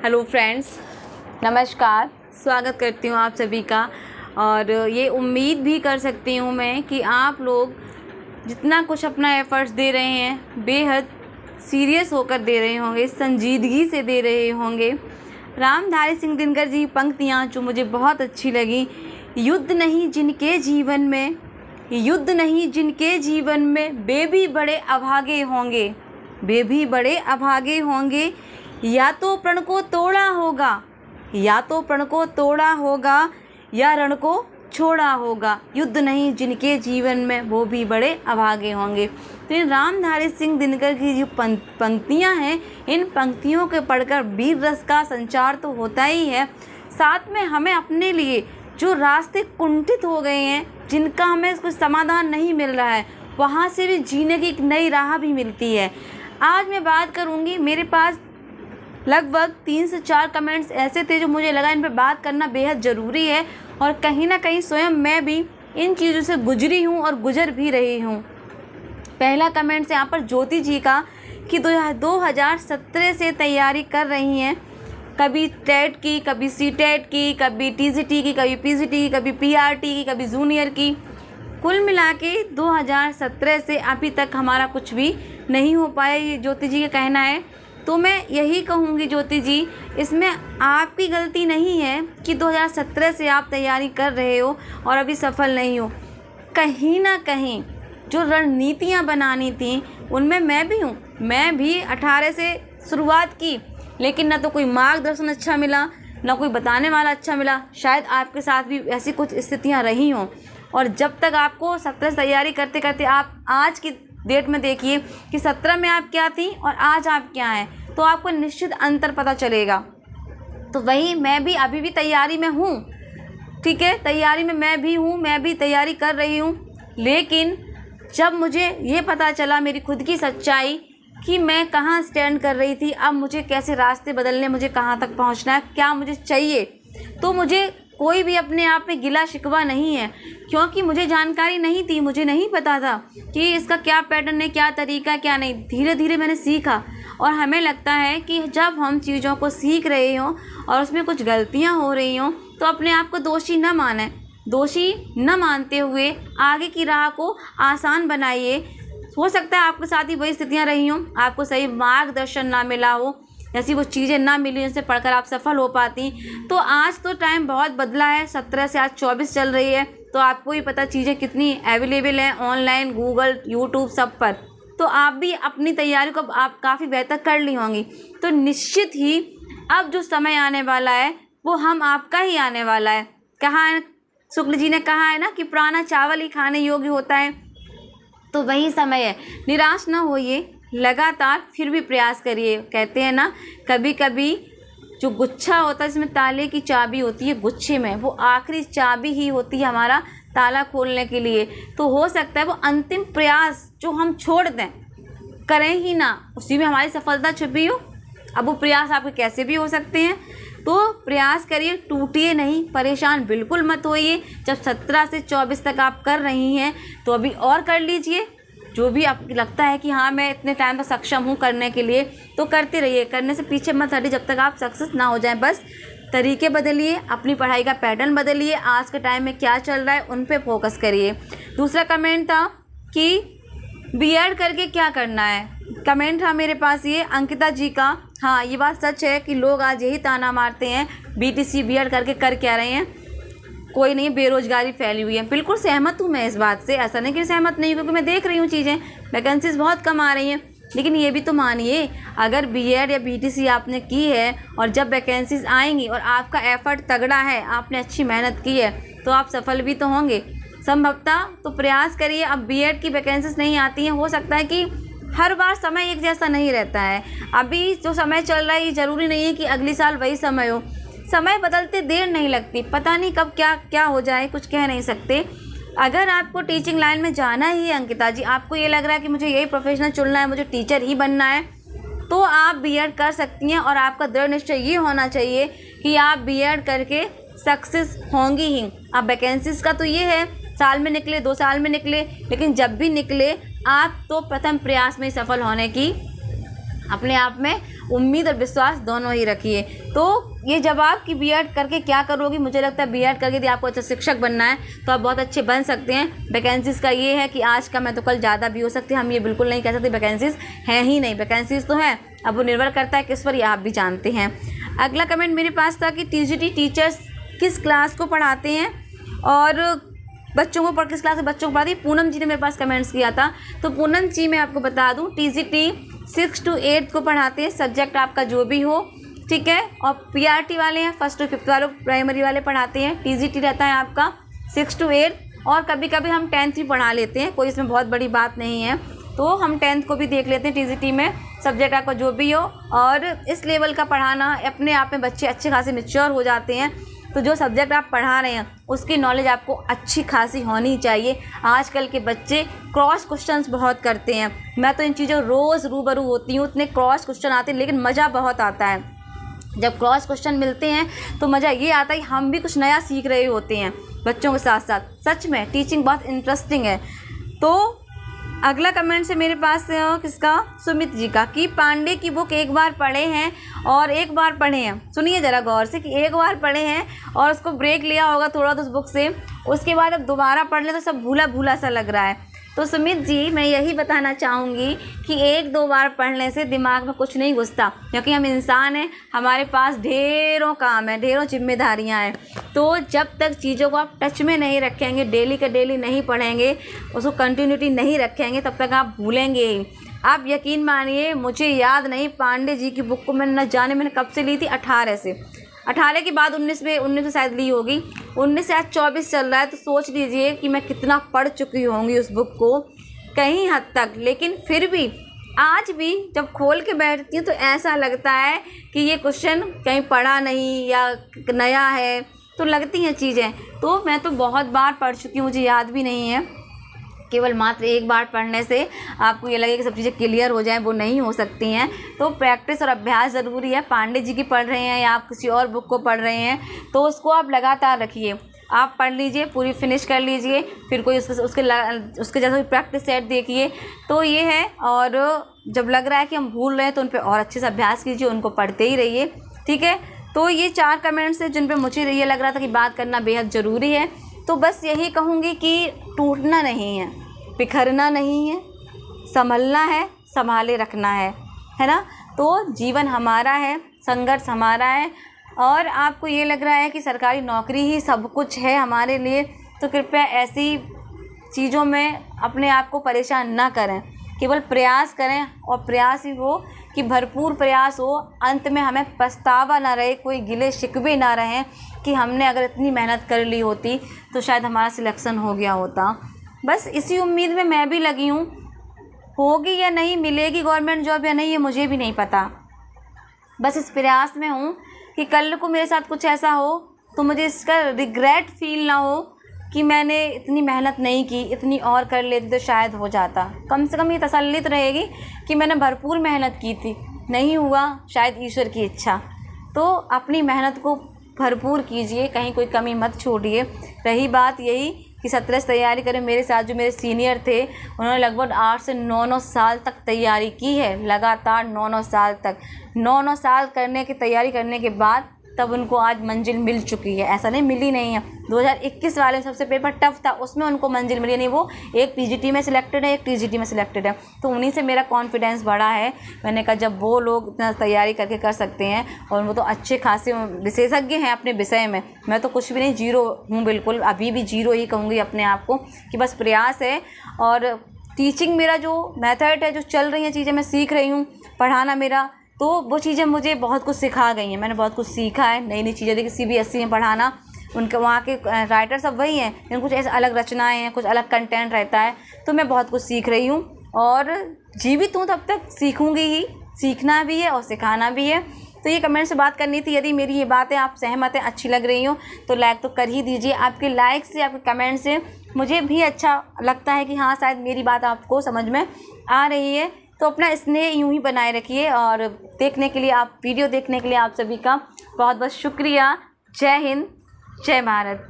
Hello friends, नमस्कार। स्वागत करती हूँ आप सभी का। और ये उम्मीद भी कर सकती हूँ मैं कि आप लोग जितना कुछ अपना एफ़र्ट्स दे रहे हैं बेहद सीरियस होकर दे रहे होंगे, संजीदगी से दे रहे होंगे। रामधारी सिंह दिनकर जी पंक्तियाँ जो मुझे बहुत अच्छी लगी, युद्ध नहीं जिनके जीवन में, युद्ध नहीं जिनके जीवन में, वे भी बड़े अभागे होंगे, वे भी बड़े अभागे होंगे। या तो प्रण को तोड़ा होगा, या तो प्रण को तोड़ा होगा, या रण को छोड़ा होगा। युद्ध नहीं जिनके जीवन में, वो भी बड़े अभागे होंगे। तो इन रामधारी सिंह दिनकर की जो पंक्तियां हैं, इन पंक्तियों के पढ़कर वीर रस का संचार तो होता ही है, साथ में हमें अपने लिए जो रास्ते कुंठित हो गए हैं, जिनका हमें कुछ समाधान नहीं मिल रहा है, वहाँ से भी जीने की एक नई राह भी मिलती है। आज मैं बात करूँगी, मेरे पास लगभग 3 से 4 कमेंट्स ऐसे थे जो मुझे लगा इन पर बात करना बेहद ज़रूरी है, और कहीं ना कहीं स्वयं मैं भी इन चीज़ों से गुजरी हूँ और गुजर भी रही हूँ। पहला कमेंट्स यहाँ पर ज्योति जी का कि 2017 से तैयारी कर रही हैं, कभी टेट की, कभी सीटेट की, कभी टीजीटी की, कभी पीजीटी की, कभी पीआरटी की, कभी जूनियर की। कुल मिला के 2017 से अभी तक हमारा कुछ भी नहीं हो पाया, ये ज्योति जी का कहना है। तो मैं यही कहूँगी ज्योति जी, इसमें आपकी गलती नहीं है कि 2017 से आप तैयारी कर रहे हो और अभी सफल नहीं हो। कहीं ना कहीं जो रणनीतियाँ बनानी थी उनमें मैं भी हूँ। मैं भी 18 से शुरुआत की, लेकिन ना तो कोई मार्गदर्शन अच्छा मिला, ना कोई बताने वाला अच्छा मिला। शायद आपके साथ भी ऐसी कुछ स्थितियाँ रही हों, और जब तक आपको 17 से तैयारी करते करते आप आज की डेट में देखिए कि 17 में आप क्या थी और आज आप क्या हैं, तो आपको निश्चित अंतर पता चलेगा। तो वही मैं भी अभी भी तैयारी में हूँ, ठीक है, तैयारी में मैं भी हूँ, मैं भी तैयारी कर रही हूँ। लेकिन जब मुझे ये पता चला मेरी खुद की सच्चाई कि मैं कहाँ स्टैंड कर रही थी, अब मुझे कैसे रास्ते बदलने, मुझे कहाँ तक पहुँचना है, क्या मुझे चाहिए, तो मुझे कोई भी अपने आप में गिला शिकवा नहीं है, क्योंकि मुझे जानकारी नहीं थी, मुझे नहीं पता था कि इसका क्या पैटर्न है, क्या तरीका, क्या नहीं। धीरे धीरे मैंने सीखा, और हमें लगता है कि जब हम चीज़ों को सीख रहे हों और उसमें कुछ गलतियां हो रही हों, तो अपने आप को दोषी न मानें। दोषी न मानते हुए आगे की राह को आसान बनाइए। हो सकता है आपके साथ ही वही स्थितियाँ रही हों, आपको सही मार्गदर्शन ना मिला हो, ऐसी वो चीज़ें ना मिली जिनसे पढ़कर आप सफल हो पाती। तो आज तो टाइम बहुत बदला है, 17 से आज 24 चल रही है, तो आपको ही पता चीज़ें कितनी अवेलेबल हैं ऑनलाइन, गूगल, यूट्यूब, सब पर। तो आप भी अपनी तैयारी को आप काफ़ी बेहतर कर ली होंगी। तो निश्चित ही अब जो समय आने वाला है वो हम आपका ही आने वाला है। कहा है, शुक्ल जी ने कहा है ना कि पुराना चावल ही खाने योग्य होता है। तो वही समय है, निराश ना होइए, लगातार फिर भी प्रयास करिए। कहते हैं ना, कभी कभी जो गुच्छा होता है जिसमें ताले की चाबी होती है, गुच्छे में वो आखिरी चाबी ही होती है हमारा ताला खोलने के लिए। तो हो सकता है वो अंतिम प्रयास जो हम छोड़ दें, करें ही ना, उसी में हमारी सफलता छुपी हो। अब वो प्रयास आपके कैसे भी हो सकते हैं, तो प्रयास करिए, टूटिए नहीं, परेशान बिल्कुल मत होइए। जब 17 से 24 तक आप कर रही हैं तो अभी और कर लीजिए। जो भी आपको लगता है कि हाँ मैं इतने टाइम तक सक्षम हूँ करने के लिए, तो करते रहिए, करने से पीछे मत हटिए जब तक आप सक्सेस ना हो जाएं। बस तरीके बदलिए, अपनी पढ़ाई का पैटर्न बदलिए, आज के टाइम में क्या चल रहा है उन पे फोकस करिए। दूसरा कमेंट था कि बीएड करके क्या करना है। कमेंट था मेरे पास ये अंकिता जी का। हाँ, ये बात सच है कि लोग आज यही ताना मारते हैं, बीटीसी बीएड करके कर क्या रहे हैं, कोई नहीं, बेरोजगारी फैली हुई है। बिल्कुल सहमत हूँ मैं इस बात से, ऐसा नहीं कि सहमत नहीं, क्योंकि मैं देख रही हूँ चीज़ें, वैकेंसीज बहुत कम आ रही हैं। लेकिन ये भी तो मानिए, अगर बीएड या बीटीसी आपने की है और जब वैकेंसीज आएंगी और आपका एफर्ट तगड़ा है, आपने अच्छी मेहनत की है, तो आप सफल भी तो होंगे संभवतः। तो प्रयास करिए। अब बीएड की वैकेंसीज नहीं आती हैं, हो सकता है कि हर बार समय एक जैसा नहीं रहता है। अभी जो समय चल रहा है ये ज़रूरी नहीं है कि अगली साल वही समय हो। समय बदलते देर नहीं लगती, पता नहीं कब क्या क्या हो जाए, कुछ कह नहीं सकते। अगर आपको टीचिंग लाइन में जाना ही है अंकिता जी, आपको ये लग रहा है कि मुझे यही प्रोफेशनल चुनना है, मुझे टीचर ही बनना है, तो आप बीएड कर सकती हैं। और आपका दृढ़ निश्चय ये होना चाहिए कि आप बीएड करके सक्सेस होंगी ही। अब वैकेंसीज का तो ये है, साल में निकले, 2 साल में निकले, लेकिन जब भी निकले आप तो प्रथम प्रयास में सफल होने की अपने आप में उम्मीद और विश्वास दोनों ही रखिए। तो ये जवाब कि बीएड करके क्या करोगी, मुझे लगता है बीएड करके यदि आपको अच्छा शिक्षक बनना है तो आप बहुत अच्छे बन सकते हैं। वैकेंसीज़ का ये है कि आज का मैं तो कल ज़्यादा भी हो सकती है, हम ये बिल्कुल नहीं कह सकते वैकेंसीज़ हैं ही नहीं, वैकेंसीज़ तो हैं, अब वो निर्भर करता है किस पर, ये आप भी जानते हैं। अगला कमेंट मेरे पास था कि टीजीटी टीचर्स किस क्लास को पढ़ाते हैं और बच्चों को किस क्लास के बच्चों को पढ़ाती है। पूनम जी ने मेरे पास कमेंट्स किया था। तो पूनम जी मैं आपको बता दूं, टीजीटी 6 to 8 को पढ़ाते हैं, सब्जेक्ट आपका जो भी हो, ठीक है। और पीआरटी वाले हैं 1st to 5th वालों प्राइमरी वाले पढ़ाते हैं। टीजीटी रहता है आपका 6 to 8 और कभी कभी हम 10th भी पढ़ा लेते हैं, कोई इसमें बहुत बड़ी बात नहीं है। तो हम 10th को भी देख लेते हैं टीजीटी में, सब्जेक्ट आपका जो भी हो। और इस लेवल का पढ़ाना अपने आप में बच्चे अच्छे खासे मैच्योर हो जाते हैं। तो जो सब्जेक्ट आप पढ़ा रहे हैं उसकी नॉलेज आपको अच्छी खासी होनी चाहिए। आजकल के बच्चे क्रॉस क्वेश्चंस बहुत करते हैं, मैं तो इन चीज़ों रोज़ रूबरू होती हूँ, इतने क्रॉस क्वेश्चन आते हैं, लेकिन मज़ा बहुत आता है जब क्रॉस क्वेश्चन मिलते हैं। तो मज़ा ये आता है हम भी कुछ नया सीख रहे होते हैं बच्चों के साथ साथ। सच में टीचिंग बहुत इंटरेस्टिंग है। तो अगला कमेंट है मेरे पास किसका, सुमित जी का, कि पांडे की बुक एक बार पढ़े हैं और एक बार पढ़े हैं। सुनिए ज़रा गौर से कि एक बार पढ़े हैं और उसको ब्रेक लिया होगा थोड़ा तो उस बुक से, उसके बाद अब दोबारा पढ़ लें तो सब भूला भूला सा लग रहा है। तो सुमित जी मैं यही बताना चाहूँगी कि 1-2 बार पढ़ने से दिमाग में कुछ नहीं घुसता, क्योंकि हम इंसान हैं, हमारे पास ढेरों काम है, ढेरों जिम्मेदारियां हैं। तो जब तक चीज़ों को आप टच में नहीं रखेंगे, डेली का डेली नहीं पढ़ेंगे, उसको कंटिन्यूटी नहीं रखेंगे, तब तक आप भूलेंगे ही। आप यकीन मानिए, मुझे याद नहीं पांडे जी की बुक को मैंने न जाने मैंने कब से ली थी, 18 के बाद 19 में शायद ली होगी, 19 से आज 24 चल रहा है। तो सोच लीजिए कि मैं कितना पढ़ चुकी होंगी उस बुक को, कहीं हद तक। लेकिन फिर भी आज भी जब खोल के बैठती हूँ तो ऐसा लगता है कि ये क्वेश्चन कहीं पढ़ा नहीं या नया है, तो लगती हैं चीज़ें। तो मैं तो बहुत बार पढ़ चुकी हूँ, मुझे याद भी नहीं है। केवल मात्र एक बार पढ़ने से आपको ये लगे कि सब चीज़ें क्लियर हो जाएं, वो नहीं हो सकती हैं। तो प्रैक्टिस और अभ्यास ज़रूरी है। पांडे जी की पढ़ रहे हैं या आप किसी और बुक को पढ़ रहे हैं तो उसको आप लगातार रखिए, आप पढ़ लीजिए, पूरी फिनिश कर लीजिए, फिर कोई उसके जैसा प्रैक्टिस सेट देखिए। तो ये है। और जब लग रहा है कि हम भूल रहे हैं तो उन पर और अच्छे से अभ्यास कीजिए, उनको पढ़ते ही रहिए, ठीक है। तो ये 4 कमेंट्स हैं जिन पर मुझे ये लग रहा था कि बात करना बेहद ज़रूरी है। तो बस यही कहूँगी कि टूटना नहीं है, बिखरना नहीं है, संभलना है, संभाले रखना है ना। तो जीवन हमारा है, संघर्ष हमारा है। और आपको ये लग रहा है कि सरकारी नौकरी ही सब कुछ है हमारे लिए, तो कृपया ऐसी चीज़ों में अपने आप को परेशान ना करें, केवल प्रयास करें। और प्रयास ही हो कि भरपूर प्रयास हो, अंत में हमें पछतावा ना रहे, कोई गिले शिकवे ना रहें कि हमने अगर इतनी मेहनत कर ली होती तो शायद हमारा सिलेक्शन हो गया होता। बस इसी उम्मीद में मैं भी लगी हूँ। होगी या नहीं, मिलेगी गवर्नमेंट जॉब या नहीं, ये मुझे भी नहीं पता। बस इस प्रयास में हूँ कि कल को मेरे साथ कुछ ऐसा हो तो मुझे इसका रिग्रेट फील ना हो कि मैंने इतनी मेहनत नहीं की, इतनी और कर लेती तो शायद हो जाता। कम से कम ये तसल्ली तो रहेगी कि मैंने भरपूर मेहनत की थी, नहीं हुआ शायद ईश्वर की इच्छा। तो अपनी मेहनत को भरपूर कीजिए, कहीं कोई कमी मत छोड़िए। रही बात यही कि 17 से तैयारी करें, मेरे साथ जो मेरे सीनियर थे उन्होंने लगभग 8 से 9 साल तक तैयारी की है, लगातार 9 साल तक। 9 साल करने की तैयारी करने के बाद तब उनको आज मंजिल मिल चुकी है, ऐसा नहीं मिली नहीं है। 2021 वाले में सबसे पेपर टफ था, उसमें उनको मंजिल मिली नहीं। वो एक पीजीटी में सिलेक्टेड है, एक टीजीटी में सिलेक्टेड है। तो उन्हीं से मेरा कॉन्फिडेंस बढ़ा है। मैंने कहा जब वो लोग इतना तैयारी करके कर सकते हैं, और वो तो अच्छे खासे विशेषज्ञ हैं अपने विषय में, मैं तो कुछ भी नहीं, जीरो हूँ, बिल्कुल अभी भी जीरो ही कहूँगी अपने आप को, कि बस प्रयास है। और टीचिंग मेरा जो मेथड है, जो चल रही हैं चीज़ें मैं सीख रही हूँ, पढ़ाना मेरा, तो वो चीज़ें मुझे बहुत कुछ सिखा गई हैं। मैंने बहुत कुछ सीखा है, नई नई चीज़ें देखी। CBSE में पढ़ाना, उनके वहाँ के राइटर सब वही हैं, लेकिन कुछ ऐसे अलग रचनाएं हैं, कुछ अलग कंटेंट रहता है। तो मैं बहुत कुछ सीख रही हूँ और जीवित हूँ, तब तक सीखूँगी ही, सीखना भी है और सिखाना भी है। तो ये कमेंट से बात करनी थी। यदि मेरी ये बातें आप सहमत हैं, अच्छी लग रही हो तो लाइक तो कर ही दीजिए। आपके लाइक से, आपके कमेंट से मुझे भी अच्छा लगता है कि हाँ शायद मेरी बात आपको समझ में आ रही है। तो अपना स्नेह यूं ही बनाए रखिए। और देखने के लिए, आप वीडियो देखने के लिए आप सभी का बहुत बहुत शुक्रिया। जय हिंद, जय भारत।